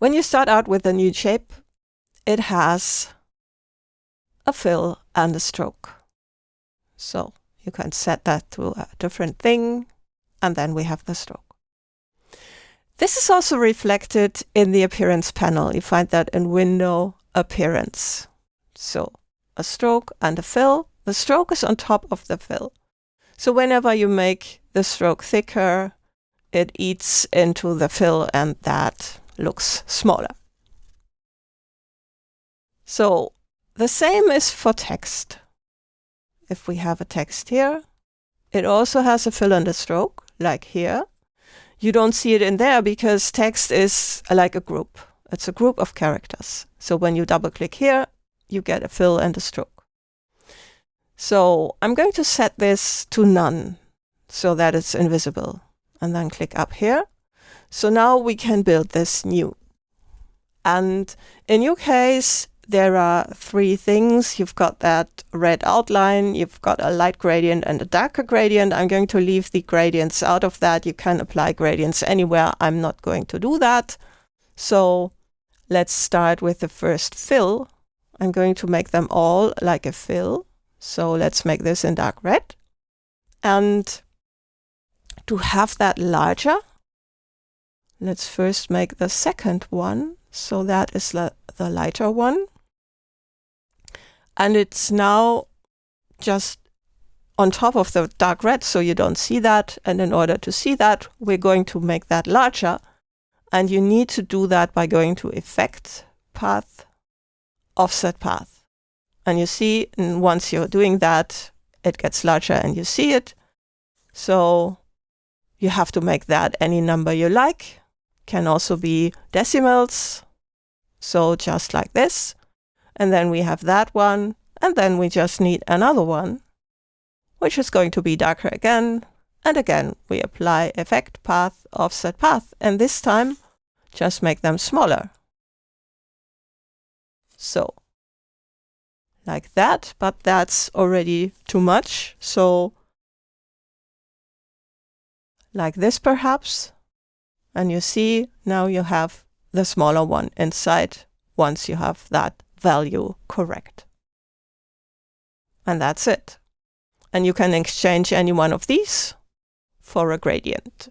When you start out with a new shape, it has a fill and a stroke. So you can set that to a different thing, and then we have the stroke. This is also reflected in the Appearance panel. You find that in Window Appearance. So a stroke and a fill. The stroke is on top of the fill. So whenever you make the stroke thicker, it eats into the fill and that looks smaller. So the same is for text. If we have a text here, it also has a fill and a stroke, like here. You don't see it in there because text is like a group. It's a group of characters. So when you double click here, you get a fill and a stroke. So I'm going to set this to none so that it's invisible, and then click up here. So now we can build this new. And in your case, there are three things. You've got that red outline, you've got a light gradient and a darker gradient. I'm going to leave the gradients out of that. You can apply gradients anywhere. I'm not going to do that. So let's start with the first fill. I'm going to make them all like a fill. So let's make this in dark red. And to have that larger, let's first make the second one. So that is the lighter one. And it's now just on top of the dark red, so you don't see that. And in order to see that, we're going to make that larger. And you need to do that by going to Effect, Path, Offset Path. And you see, and once you're doing that, it gets larger and you see it. So you have to make that any number you like. Can also be decimals. So just like this. And then we have that one. And then we just need another one, which is going to be darker again. And again, we apply Effect, Path, Offset Path. And this time, just make them smaller. So like that, but that's already too much. So like this perhaps. And you see, now you have the smaller one inside once you have that value correct. And that's it. And you can exchange any one of these for a gradient.